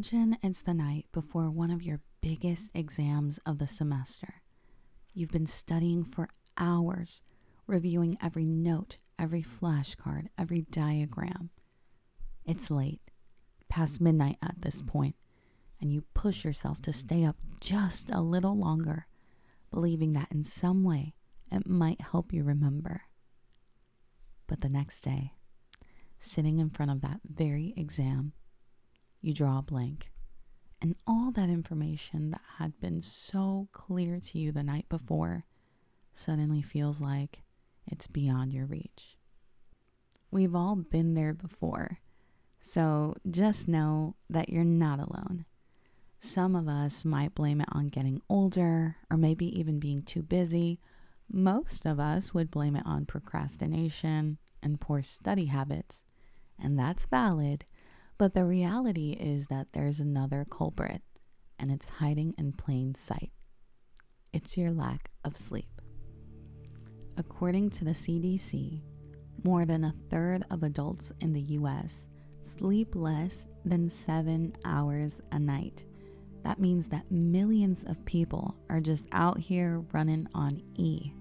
Imagine it's the night before one of your biggest exams of the semester. You've been studying for hours, reviewing every note, every flashcard, every diagram. It's late, past midnight at this point, and you push yourself to stay up just a little longer, believing that in some way it might help you remember. But the next day, sitting in front of that very exam, you draw a blank, and all that information that had been so clear to you the night before suddenly feels like it's beyond your reach. We've all been there before, so just know that you're not alone. Some of us might blame it on getting older, or maybe even being too busy. Most of us would blame it on procrastination and poor study habits, and that's valid. But the reality is that there's another culprit, and it's hiding in plain sight. It's your lack of sleep. According to the CDC, more than a third of adults in the US sleep less than 7 hours a night. That means that millions of people are just out here running on E.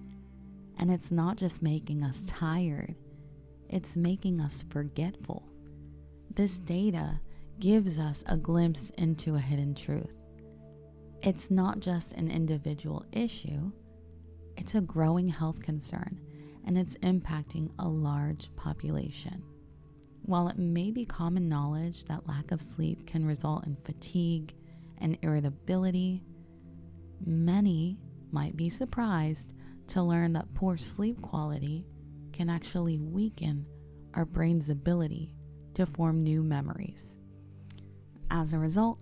And it's not just making us tired, it's making us forgetful. This data gives us a glimpse into a hidden truth. It's not just an individual issue, it's a growing health concern, and it's impacting a large population. While it may be common knowledge that lack of sleep can result in fatigue and irritability, many might be surprised to learn that poor sleep quality can actually weaken our brain's ability to form new memories. As a result,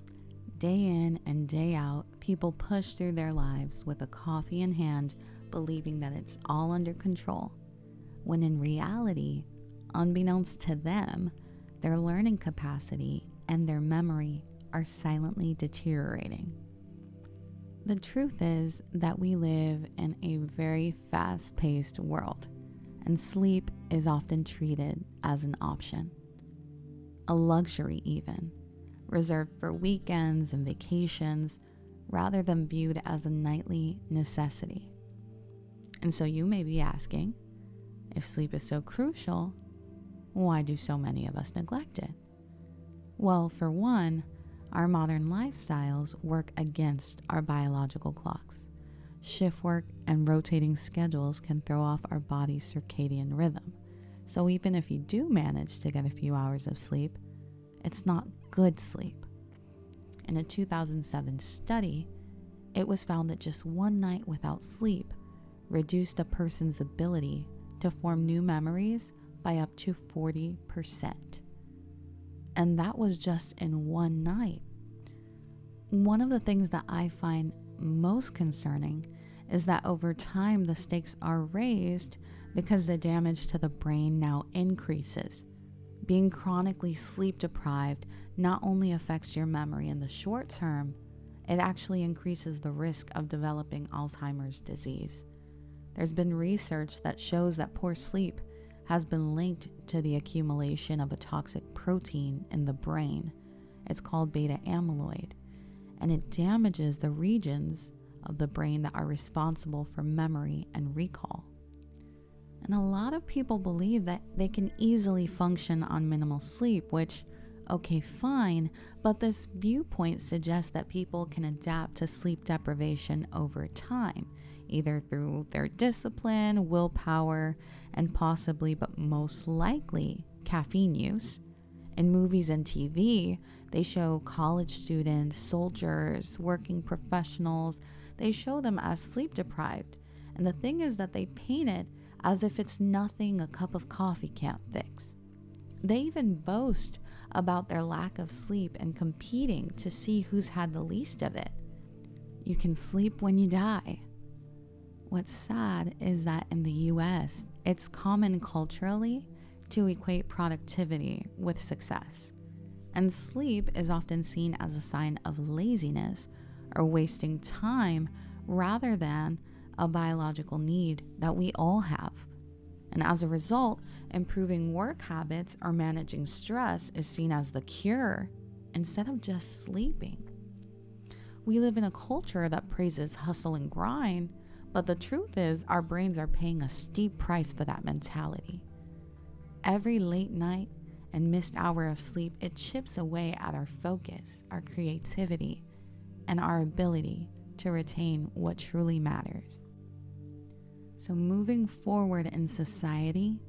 day in and day out, people push through their lives with a coffee in hand, believing that it's all under control, when in reality, unbeknownst to them, their learning capacity and their memory are silently deteriorating. The truth is that we live in a very fast-paced world, and sleep is often treated as an option. A luxury even, reserved for weekends and vacations, rather than viewed as a nightly necessity. And so you may be asking, if sleep is so crucial, why do so many of us neglect it? Well, for one, our modern lifestyles work against our biological clocks. Shift work and rotating schedules can throw off our body's circadian rhythm. So even if you do manage to get a few hours of sleep, it's not good sleep. In a 2007 study, it was found that just one night without sleep reduced a person's ability to form new memories by up to 40%. And that was just in one night. One of the things that I find most concerning is that over time the stakes are raised because the damage to the brain now increases. Being chronically sleep deprived not only affects your memory in the short term, it actually increases the risk of developing Alzheimer's disease. There's been research that shows that poor sleep has been linked to the accumulation of a toxic protein in the brain. It's called beta amyloid, and it damages the regions of the brain that are responsible for memory and recall. And a lot of people believe that they can easily function on minimal sleep, which, okay, fine, but this viewpoint suggests that people can adapt to sleep deprivation over time, either through their discipline, willpower, and possibly, but most likely, caffeine use. In movies and TV, they show college students, soldiers, working professionals. They show them as sleep deprived. And the thing is that they paint it as if it's nothing a cup of coffee can't fix. They even boast about their lack of sleep and competing to see who's had the least of it. You can sleep when you die. What's sad is that in the US, it's common culturally to equate productivity with success. And sleep is often seen as a sign of laziness or wasting time rather than a biological need that we all have. And as a result, improving work habits or managing stress is seen as the cure instead of just sleeping. We live in a culture that praises hustle and grind, but the truth is our brains are paying a steep price for that mentality. Every late night and missed hour of sleep, it chips away at our focus, our creativity, and our ability to retain what truly matters. So moving forward in society,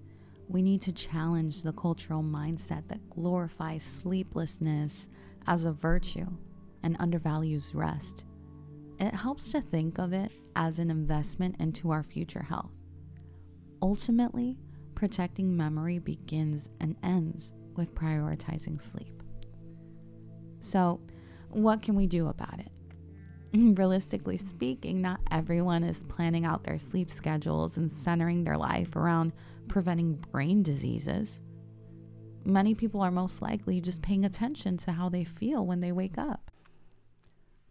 we need to challenge the cultural mindset that glorifies sleeplessness as a virtue and undervalues rest. It helps to think of it as an investment into our future health. Ultimately, protecting memory begins and ends with prioritizing sleep. So, what can we do about it? Realistically speaking, not everyone is planning out their sleep schedules and centering their life around preventing brain diseases. Many people are most likely just paying attention to how they feel when they wake up.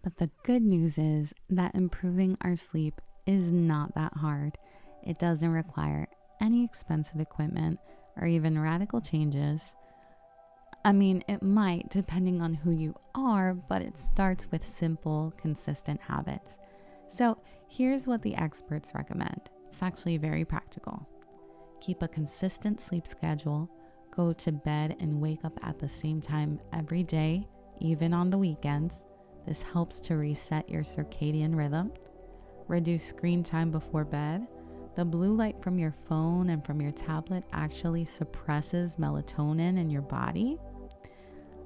But the good news is that improving our sleep is not that hard. It doesn't require any expensive equipment or even radical changes. I mean, it might, depending on who you are, but it starts with simple, consistent habits. So here's what the experts recommend. It's actually very practical. Keep a consistent sleep schedule. Go to bed and wake up at the same time every day, even on the weekends. This helps to reset your circadian rhythm. Reduce screen time before bed. The blue light from your phone and from your tablet actually suppresses melatonin in your body.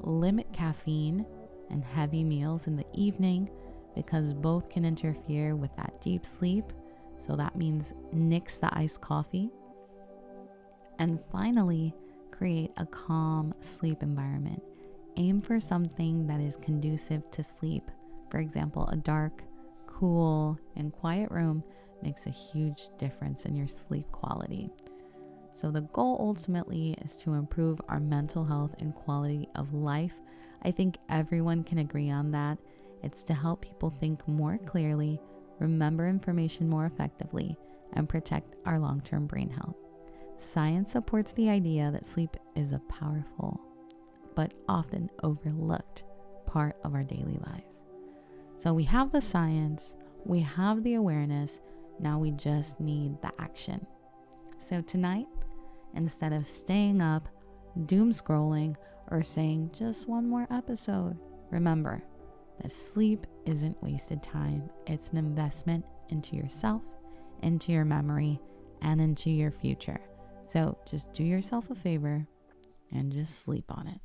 Limit caffeine and heavy meals in the evening because both can interfere with that deep sleep. So that means nix the iced coffee. And finally, create a calm sleep environment. Aim for something that is conducive to sleep. For example, a dark, cool, and quiet room makes a huge difference in your sleep quality. So the goal ultimately is to improve our mental health and quality of life. I think everyone can agree on that. It's to help people think more clearly, remember information more effectively, and protect our long-term brain health. Science supports the idea that sleep is a powerful but often overlooked part of our daily lives. So we have the science, we have the awareness, now we just need the action. So tonight, instead of staying up, doom scrolling, or saying just one more episode, remember that sleep isn't wasted time. It's an investment into yourself, into your memory, and into your future. So just do yourself a favor and just sleep on it.